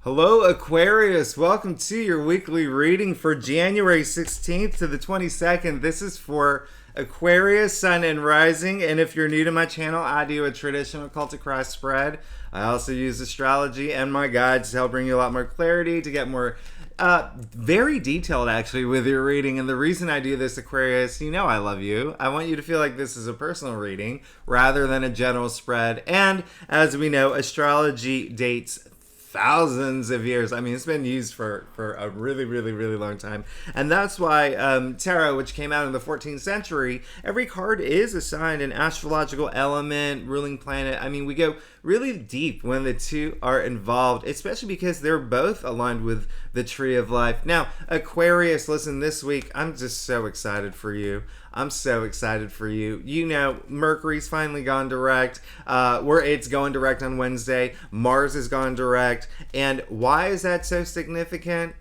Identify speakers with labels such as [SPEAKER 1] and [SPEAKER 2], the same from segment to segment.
[SPEAKER 1] Hello, Aquarius. Welcome to your weekly reading for January 16th to the 22nd. This is for Aquarius, Sun, and Rising. And if you're new to my channel, I do a traditional Celtic cross spread. I also use astrology and my guides to help bring you a lot more clarity, to get more very detailed actually with your reading. And the reason I do this, Aquarius, you know I love you. I want you to feel like this is a personal reading rather than a general spread. And as we know, astrology dates thousands of years. I mean, it's been used for a really, really, really long time. And that's why tarot, which came out in the 14th century, every card is assigned an astrological element, ruling planet. I mean, we go really deep when the two are involved, especially because they're both aligned with the tree of life. Now, Aquarius, listen, this week, I'm just so excited for you. I'm so excited for you. You know, Mercury's finally gone direct. It's going direct on Wednesday. Mars has gone direct. And why is that so significant?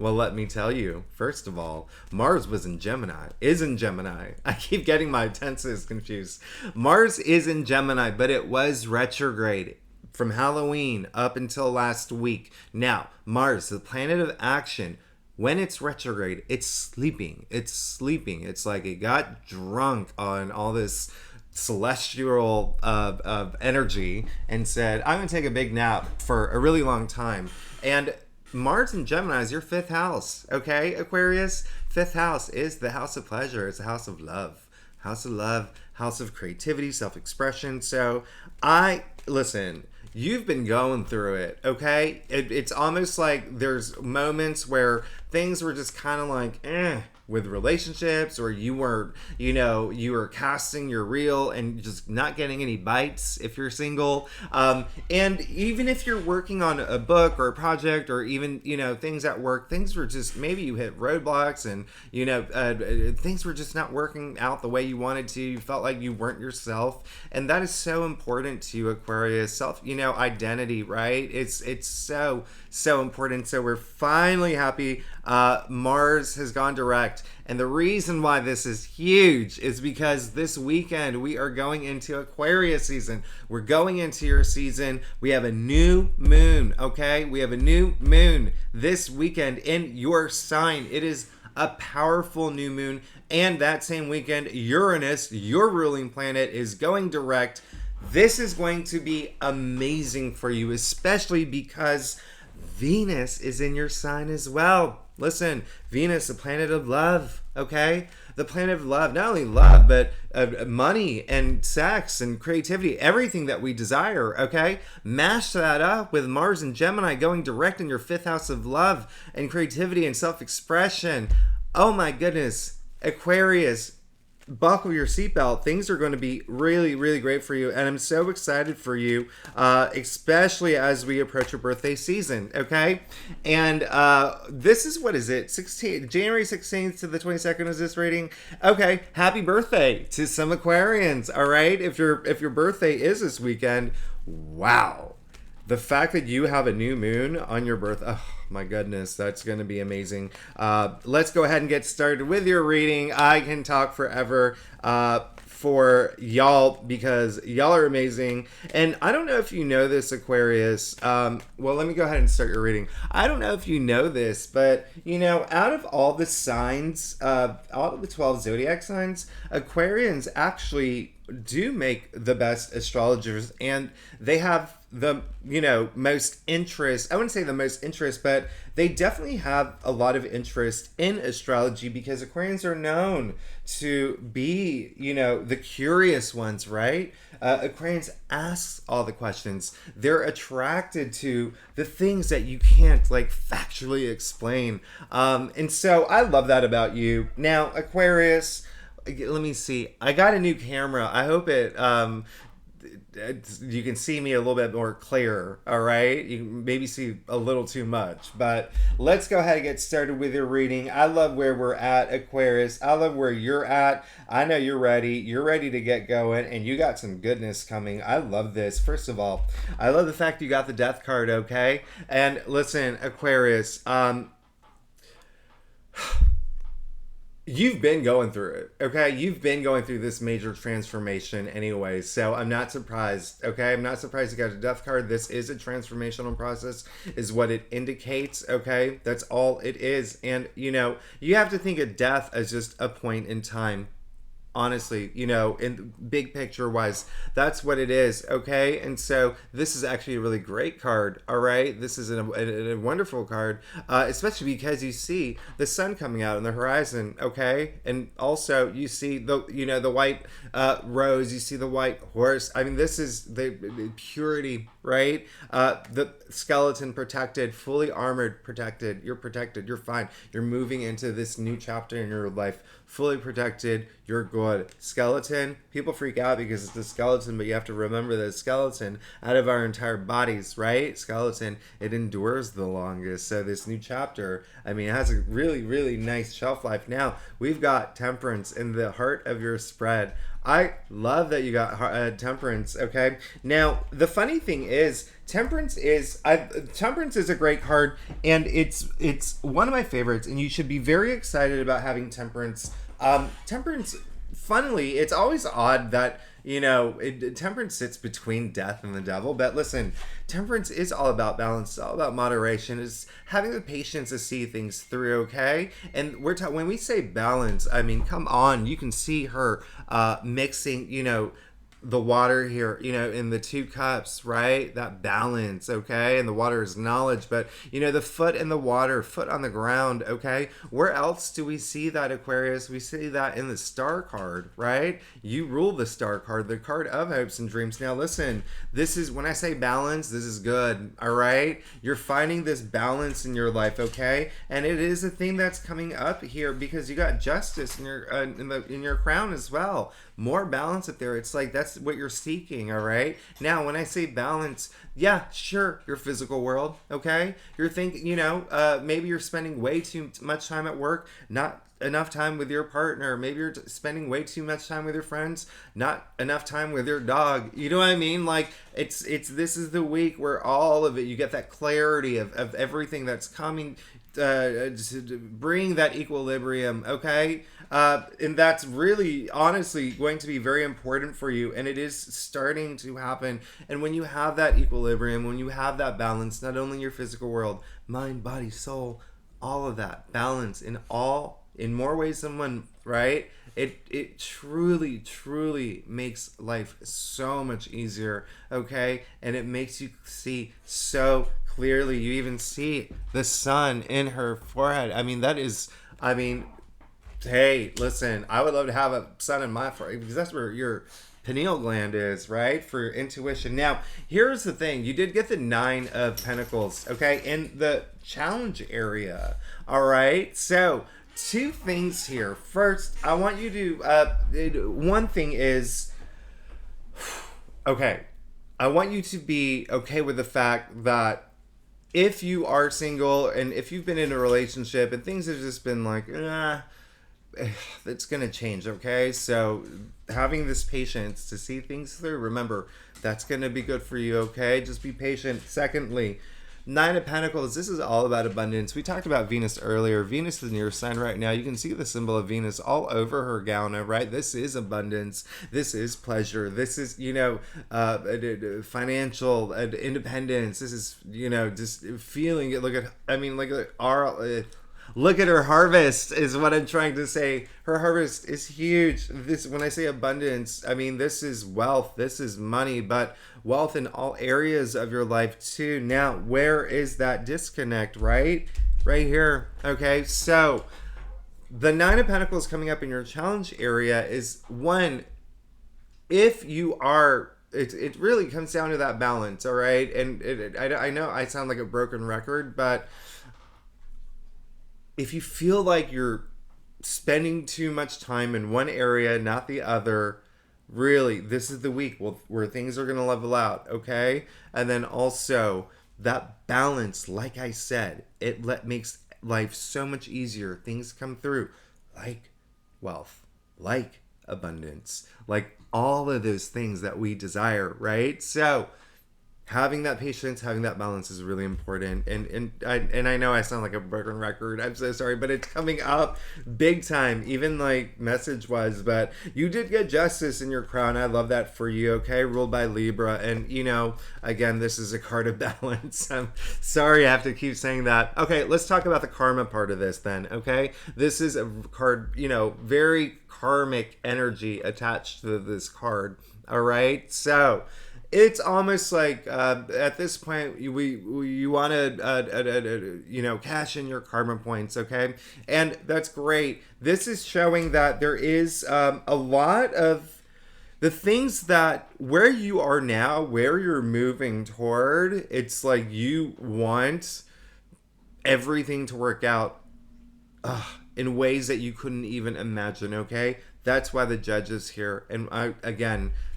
[SPEAKER 1] Well, let me tell you. First of all, Mars is in Gemini. I keep getting my tenses confused. Mars is in Gemini, but it was retrograde from Halloween up until last week. Now, Mars, the planet of action, when it's retrograde, it's sleeping. It's like it got drunk on all this celestial energy and said, I'm going to take a big nap for a really long time. And Mars in Gemini is your fifth house, okay, Aquarius? Fifth house is the house of pleasure. It's a house of love. House of creativity, self-expression. So listen, you've been going through it, okay? It's almost like there's moments where things were just kind of like, with relationships, or you were casting your reel and just not getting any bites if you're single. And even if you're working on a book or a project, or even, things at work, things were just, maybe you hit roadblocks and, things were just not working out the way you wanted to. You felt like you weren't yourself. And that is so important to you, Aquarius. Identity, right? It's so important. So we're finally happy. Mars has gone direct. And the reason why this is huge is because this weekend we are going into Aquarius season. We're going into your season. We have a new moon, okay? We have a new moon this weekend in your sign. It is a powerful new moon. And that same weekend, Uranus, your ruling planet, is going direct. This is going to be amazing for you, especially because Venus is in your sign as well. Listen, Venus, the planet of love, okay? The planet of love, not only love, but money and sex and creativity, everything that we desire, okay? Mash that up with Mars and Gemini going direct in your fifth house of love and creativity and self-expression. Oh my goodness, Aquarius, buckle your seatbelt. Things are going to be really, really great for you. And I'm so excited for you, especially as we approach your birthday season, okay? And this is, what is it? January 16th to the 22nd is this reading? Okay, happy birthday to some Aquarians, all right? If your birthday is this weekend, wow. The fact that you have a new moon on your birth, oh my goodness, that's going to be amazing. Let's go ahead and get started with your reading. I can talk forever for y'all because y'all are amazing. And I don't know if you know this, Aquarius. Well, let me go ahead and start your reading. I don't know if you know this, but, out of all the signs, out of the 12 zodiac signs, Aquarians actually do make the best astrologers, and they have the most interest. I wouldn't say the most interest, but they definitely have a lot of interest in astrology because Aquarians are known to be the curious ones, right? Aquarians ask all the questions. They're attracted to the things that you can't factually explain, and so I love that about you. Now, Aquarius, let me see. I got a new camera. I hope you can see me a little bit more clear, all right? You can maybe see a little too much, but let's go ahead and get started with your reading. I love where we're at, Aquarius. I love where you're at. I know you're ready. You're ready to get going, and you got some goodness coming. I love this. First of all, I love the fact you got the death card, okay? And listen, Aquarius, You've been going through it, okay? You've been going through this major transformation anyway, so I'm not surprised, okay? I'm not surprised you got a death card. This is a transformational process, is what it indicates, okay? That's all it is. And, you have to think of death as just a point in time. Honestly, in big picture wise, that's what it is, okay? And so this is actually a really great card, all right? This is a wonderful card, especially because you see the sun coming out on the horizon, okay? And also you see the white rose, you see the white horse. I mean, this is the purity, right? The skeleton protected, fully armored, protected. You're protected. You're fine. You're moving into this new chapter in your life, fully protected. You're good. Skeleton. People freak out because it's the skeleton, but you have to remember that skeleton, out of our entire bodies, right? Skeleton, it endures the longest. So this new chapter, I mean, it has a really, really nice shelf life. Now we've got temperance in the heart of your spread. I love that you got temperance. Okay. Now the funny thing is, temperance is a great card, and it's one of my favorites. And you should be very excited about having temperance. Temperance, funnily, it's always odd that temperance sits between death and the devil. But listen, temperance is all about balance. It's all about moderation. It's having the patience to see things through. Okay, and when we say balance, I mean, come on, you can see her mixing, the water here, in the two cups, right? That balance, okay? And the water is knowledge, but, the foot in the water, foot on the ground, okay? Where else do we see that, Aquarius? We see that in the star card, right? You rule the star card, the card of hopes and dreams. Now, listen, this is, when I say balance, this is good, all right? You're finding this balance in your life, okay? And it is a thing that's coming up here because you got justice in your in your crown as well. More balance up there. It's like that's what you're seeking, all right? Now, when I say balance, yeah, sure, your physical world, okay? You're thinking, maybe you're spending way too much time at work, not enough time with your partner. Maybe you're spending way too much time with your friends, not enough time with your dog. You know what I mean? Like it's this is the week where all of it, you get that clarity of everything that's coming, bring that equilibrium, okay? And that's really, honestly, going to be very important for you, and it is starting to happen. And when you have that equilibrium, when you have that balance, not only in your physical world, mind, body, soul, all of that balance in more ways than one, right? It truly makes life so much easier, okay? And it makes you see so clearly. You even see the sun in her forehead. Hey, listen, I would love to have a sun in my forehead because that's where your pineal gland is, right? For your intuition. Now, here's the thing. You did get the 9 of Pentacles, okay? In the challenge area, all right? So, 2 things here. First, I want you to, one thing is, okay, I want you to be okay with the fact that if you are single and if you've been in a relationship and things have just been like, it's gonna change, okay? So having this patience to see things through, remember, that's gonna be good for you, okay? Just be patient. Secondly, 9 of Pentacles, this is all about abundance. We talked about Venus earlier. Venus is in your sign right now. You can see the symbol of Venus all over her gown, right? This is abundance. This is pleasure. This is, financial independence. This is, just feeling it. Look at her harvest is what I'm trying to say. Her harvest is huge. This, when I say abundance, I mean this is wealth, this is money, but wealth in all areas of your life too. Now, where is that disconnect, right? Right here. Okay, so the 9 of Pentacles coming up in your challenge area is one, if you are, it really comes down to that balance, all right? And I know I sound like a broken record, but if you feel like you're spending too much time in one area, not the other, really, this is the week where things are going to level out, okay? And then also, that balance, like I said, makes life so much easier. Things come through, like wealth, like abundance, like all of those things that we desire, right? So, having that patience, having that balance is really important. And I know I sound like a broken record. I'm so sorry, but it's coming up big time, even like message wise. But you did get justice in your crown. I love that for you. Okay, ruled by Libra, and again, this is a card of balance. I'm sorry, I have to keep saying that. Okay, let's talk about the karma part of this then. Okay, this is a card, very karmic energy attached to this card. All right, so it's almost like at this point you want to cash in your karma points, okay, and that's great. This is showing that there is a lot of the things that where you are now, where you're moving toward. It's like you want everything to work out in ways that you couldn't even imagine, okay? That's why the judge is here. And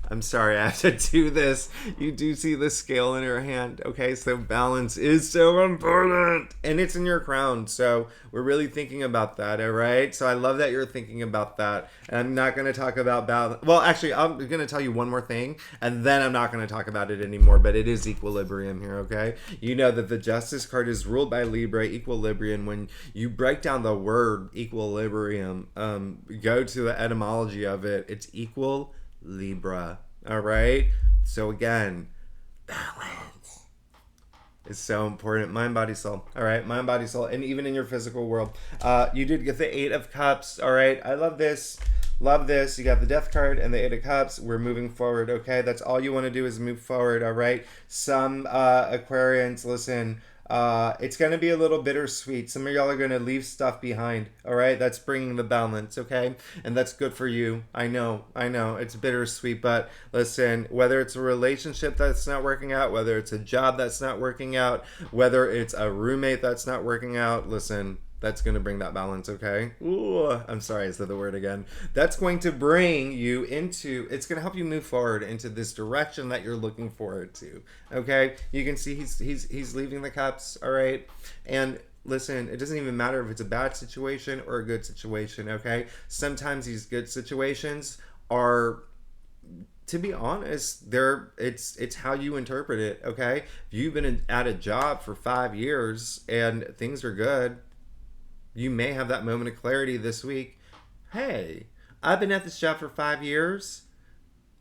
[SPEAKER 1] I'm sorry I have to do this. You do see the scale in her hand, okay? So balance is so important. And it's in your crown. So we're really thinking about that, all right? So I love that you're thinking about that. And I'm not going to talk about balance. Well, actually, I'm going to tell you one more thing. And then I'm not going to talk about it anymore. But it is equilibrium here, okay? You know that the Justice card is ruled by Libra, equilibrium. When you break down the word equilibrium, go to the etymology of it. It's equal Libra. All right. So again, balance is so important. Mind, body, soul. All right. Mind, body, soul. And even in your physical world, you did get the 8 of Cups. All right. I love this. Love this. You got the Death card and the 8 of Cups. We're moving forward. Okay. That's all you want to do is move forward. All right. Some Aquarians, listen. It's going to be a little bittersweet. Some of y'all are going to leave stuff behind. All right. That's bringing the balance. Okay. And that's good for you. I know. It's bittersweet. But listen, whether it's a relationship that's not working out, whether it's a job that's not working out, whether it's a roommate that's not working out, listen, that's going to bring that balance, okay? Ooh, I'm sorry I said the word again. That's going to bring you into, it's going to help you move forward into this direction that you're looking forward to, okay? You can see he's leaving the cups, all right? And listen, it doesn't even matter if it's a bad situation or a good situation, okay? Sometimes these good situations are, to be honest, it's how you interpret it, okay? If you've been at a job for 5 years and things are good, you may have that moment of clarity this week. Hey, I've been at this job for 5 years.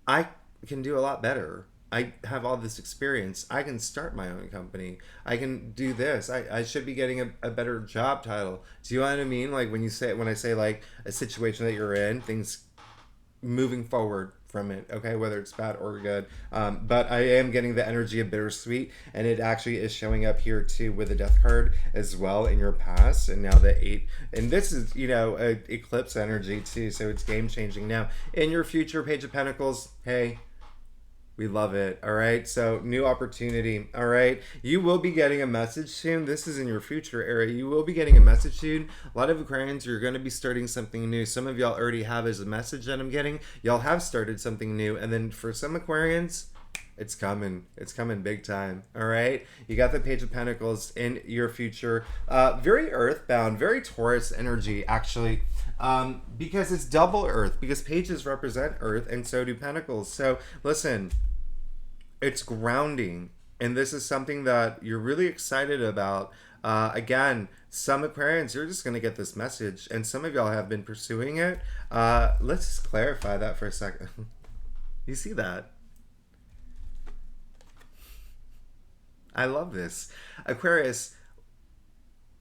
[SPEAKER 1] I can do a lot better. I have all this experience. I can start my own company. I can do this. I should be getting a better job title. Do you know what I mean? Like when I say like a situation that you're in, things moving forward from it, okay, whether it's bad or good. But I am getting the energy of bittersweet, and it actually is showing up here too with the Death card as well in your past, and now the 8, and this is a eclipse energy too, so it's game changing. Now in your future, Page of Pentacles, hey, we love it. All right. So new opportunity. All right. You will be getting a message soon. This is in your future area. You will be getting a message soon. A lot of Aquarians, you're going to be starting something new. Some of y'all already have as a message that I'm getting. Y'all have started something new. And then for some Aquarians, it's coming. It's coming big time. All right. You got the Page of Pentacles in your future. Very earthbound, very Taurus energy, actually. Because it's double earth, because pages represent earth and so do pentacles. So listen, it's grounding, and this is something that you're really excited about. Again, some Aquarians, you're just going to get this message, and some of y'all have been pursuing it. Let's just clarify that for a second. You see that? I love this. Aquarius,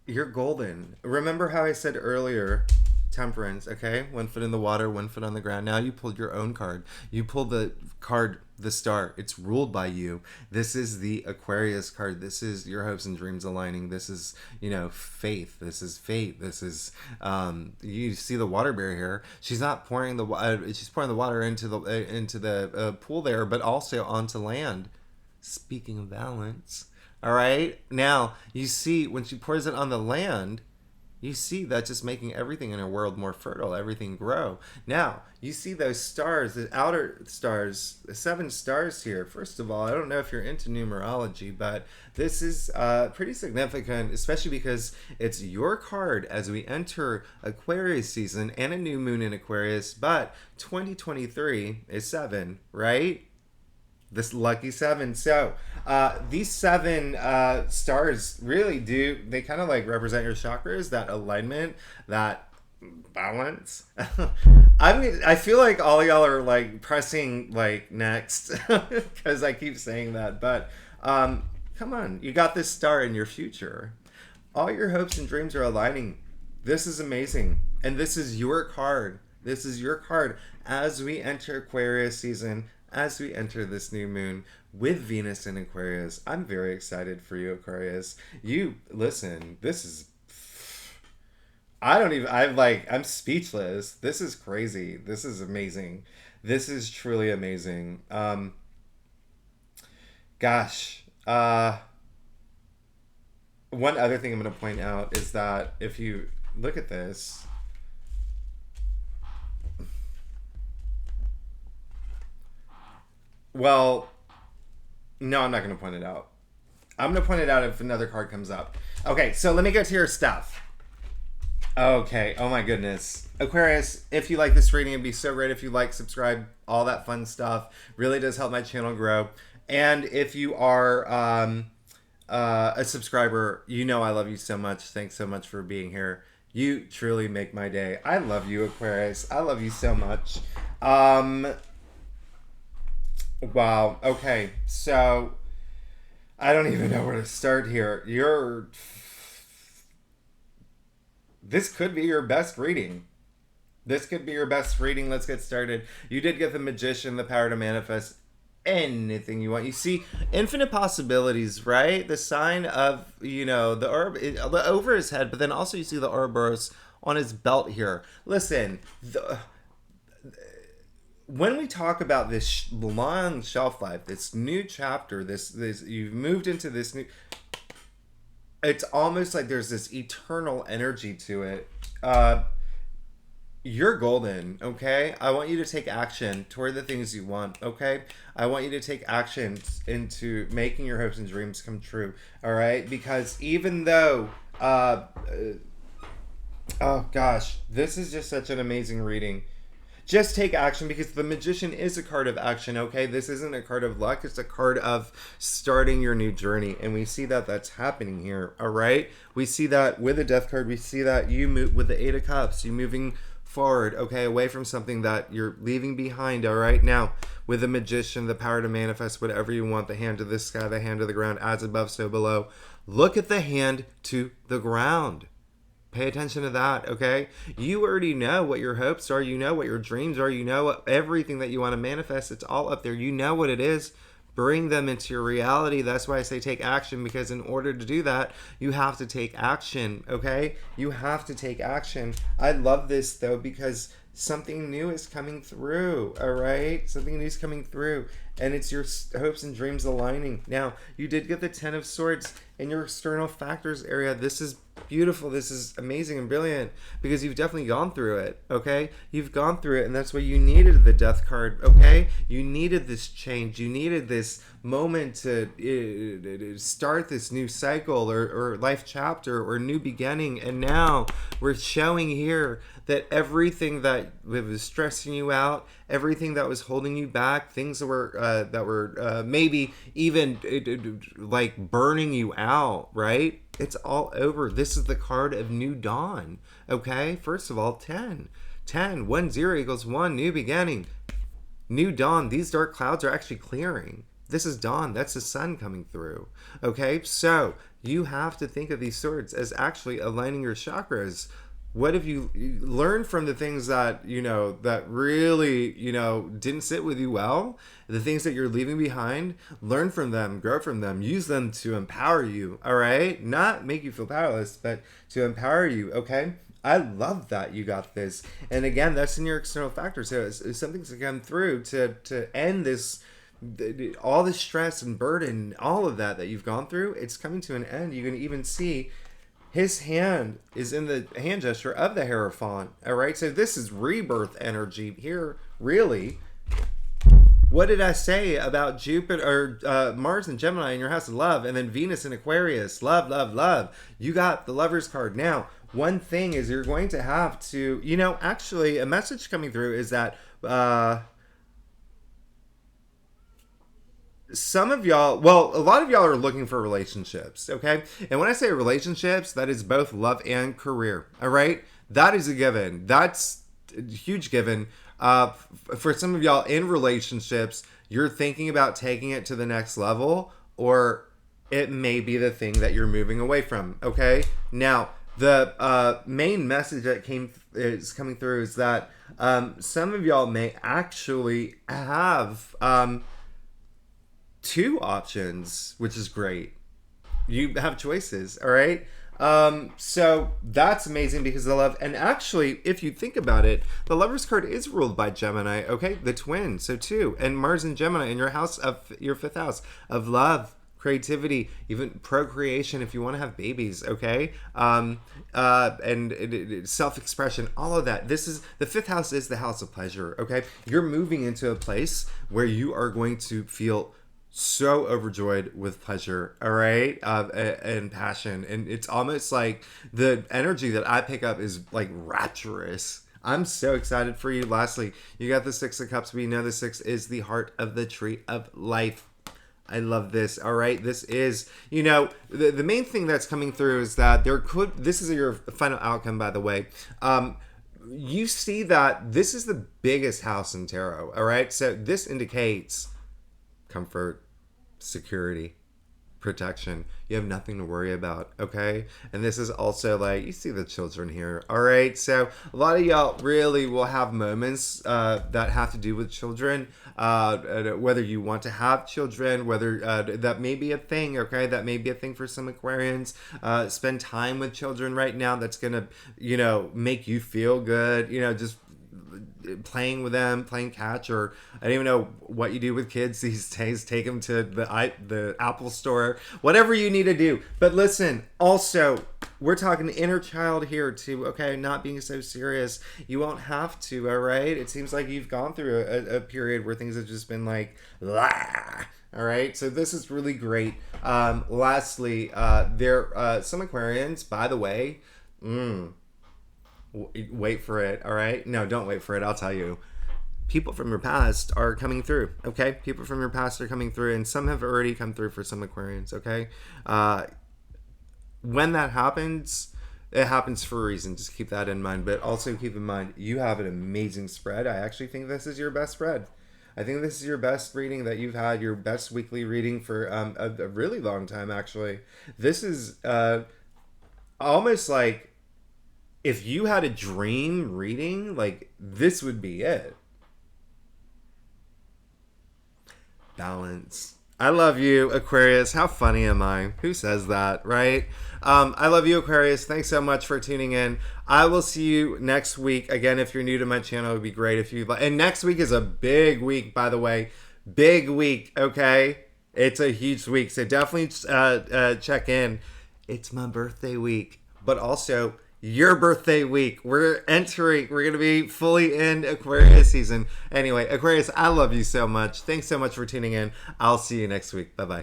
[SPEAKER 1] you're golden. Remember how I said earlier, Temperance, okay? 1 foot in the water, 1 foot on the ground. Now you pulled your own card. You pulled the card, the Star. It's ruled by you. This is the Aquarius card. This is your hopes and dreams aligning. This is, faith. This is fate. This is, you see the water bear here. She's not pouring the water. She's pouring the water into the pool there, but also onto land. Speaking of balance, all right? Now, you see when she pours it on the land, you see that just making everything in her world more fertile, everything grow. Now, you see those stars, the outer stars, the 7 stars here. First of all, I don't know if you're into numerology, but this is pretty significant, especially because it's your card as we enter Aquarius season and a new moon in Aquarius, but 2023 is 7, right? This lucky seven. So, these seven stars really do, they kind of like represent your chakras, that alignment, that balance. I feel like all y'all are like pressing like next because I keep saying that. But come on, you got this star in your future. All your hopes and dreams are aligning. This is amazing. And this is your card. This is your card as we enter Aquarius season, as we enter this new moon with Venus in Aquarius. I'm very excited for you, Aquarius. You, listen, this is, I'm speechless. This is crazy. This is amazing. This is truly amazing. Gosh. One other thing I'm going to point out is that if you look at this, well, no, I'm not going to point it out. I'm going to point it out if another card comes up. Okay, so let me go to your stuff. Okay, oh my goodness. Aquarius, if you like this reading, it'd be so great if you like, subscribe, all that fun stuff. Really does help my channel grow. And if you are a subscriber, you know I love you so much. Thanks so much for being here. You truly make my day. I love you, Aquarius. I love you so much. Wow. Okay. So I don't even know where to start here. This could be your best reading. This could be your best reading. Let's get started. You did get the Magician, the power to manifest anything you want. You see infinite possibilities, right? The sign of, the orb over his head, but then also you see the Ouroboros on his belt here. Listen, when we talk about this long shelf life, this new chapter, this you've moved into this new, it's almost like there's this eternal energy to it. You're golden, okay? I want you to take action toward the things you want, okay? I want you to take action into making your hopes and dreams come true, all right? Because even though, oh gosh, this is just such an amazing reading. Just take action, because the Magician is a card of action, okay? This isn't a card of luck. It's a card of starting your new journey. And we see that that's happening here, all right? We see that with the Death card. We see that you move with the Eight of Cups. You moving forward, okay? Away from something that you're leaving behind, all right? Now, with the Magician, the power to manifest whatever you want, the hand to the sky, the hand to the ground, as above, so below. Look at the hand to the ground. Pay attention to that, okay? You already know what your hopes are. You know what your dreams are. You know what, everything that you want to manifest. It's all up there. You know what it is. Bring them into your reality. That's why I say take action, because in order to do that, you have to take action, okay? You have to take action. I love this, though, because something new is coming through, all right? Something new is coming through, and it's your hopes and dreams aligning. Now, you did get the Ten of Swords in your external factors area. This is beautiful. This is amazing and brilliant, because you've definitely gone through it, okay? You've gone through it, and that's why you needed the Death card, okay? You needed this change. You needed this moment to start this new cycle or life chapter or new beginning. And now we're showing here that everything that was stressing you out, everything that was holding you back, things that were maybe even like burning you out, right? It's all over. This is the card of new dawn, okay? First of all, 10. 1 0 equals 1, new beginning, new dawn. These dark clouds are actually clearing. This is dawn. That's the sun coming through, okay? So you have to think of these swords as actually aligning your chakras. What have you learned from the things that, that really, didn't sit with you well? The things that you're leaving behind, learn from them, grow from them, use them to empower you, all right? Not make you feel powerless, but to empower you, okay? I love that you got this. And again, that's in your external factors. So it's something's to come through to end this, all the stress and burden, all of that you've gone through. It's coming to an end. You can even see his hand is in the hand gesture of the Hierophant, all right? So this is rebirth energy here, really. What did I say about Jupiter or Mars and Gemini in your house of love, and then Venus in Aquarius? Love, love, love. You got the Lover's card. Now, one thing is you're going to have to, actually a message coming through is that some of y'all, well, a lot of y'all are looking for relationships, okay? And when I say relationships, that is both love and career, all right? That is a given. That's a huge given. For some of y'all in relationships, you're thinking about taking it to the next level, or it may be the thing that you're moving away from, okay? Now, the main message that is coming through is that some of y'all may actually have two options, which is great. You have choices, all right? So that's amazing because the love, and actually, if you think about it, the Lover's card is ruled by Gemini, okay? The twin, so two, and Mars and Gemini in your house of your fifth house of love, creativity, even procreation if you want to have babies, okay? And self-expression, all of that. This is the fifth house is the house of pleasure, okay? You're moving into a place where you are going to feel so overjoyed with pleasure, all right, and passion, and it's almost like the energy that I pick up is like rapturous. I'm so excited for you. Lastly, you got the Six of Cups. We know the six is the heart of the tree of life. I love this. All right. This is, the main thing that's coming through is that this is your final outcome, by the way. You see that this is the biggest house in tarot. All right. So this indicates comfort, security, protection. You have nothing to worry about, okay? And this is also like, you see the children here, all right? So a lot of y'all really will have moments that have to do with children, whether you want to have children, whether that may be a thing, okay? That may be a thing for some Aquarians. Spend time with children right now. That's gonna, make you feel good, just playing with them, playing catch, or I don't even know what you do with kids these days. Take them to the Apple store, whatever you need to do. But listen, also, we're talking inner child here too, okay? Not being so serious. You won't have to, all right? It seems like you've gone through a period where things have just been like, blah. All right, so this is really great. Lastly, some Aquarians, by the way, wait for it, all right? No, don't wait for it. I'll tell you. People from your past are coming through, okay? People from your past are coming through, and some have already come through for some Aquarians, okay? When that happens, it happens for a reason. Just keep that in mind. But also keep in mind, you have an amazing spread. I actually think this is your best spread. I think this is your best reading that you've had, your best weekly reading for a really long time, actually. This is almost like, if you had a dream reading, like, this would be it. Balance. I love you, Aquarius. How funny am I? Who says that, right? I love you, Aquarius. Thanks so much for tuning in. I will see you next week. Again, if you're new to my channel, it would be great if you... And next week is a big week, by the way. Big week, okay? It's a huge week, so definitely check in. It's my birthday week, but also... your birthday week. We're going to be fully in Aquarius season. Anyway, Aquarius, I love you so much. Thanks so much for tuning in. I'll see you next week. Bye-bye.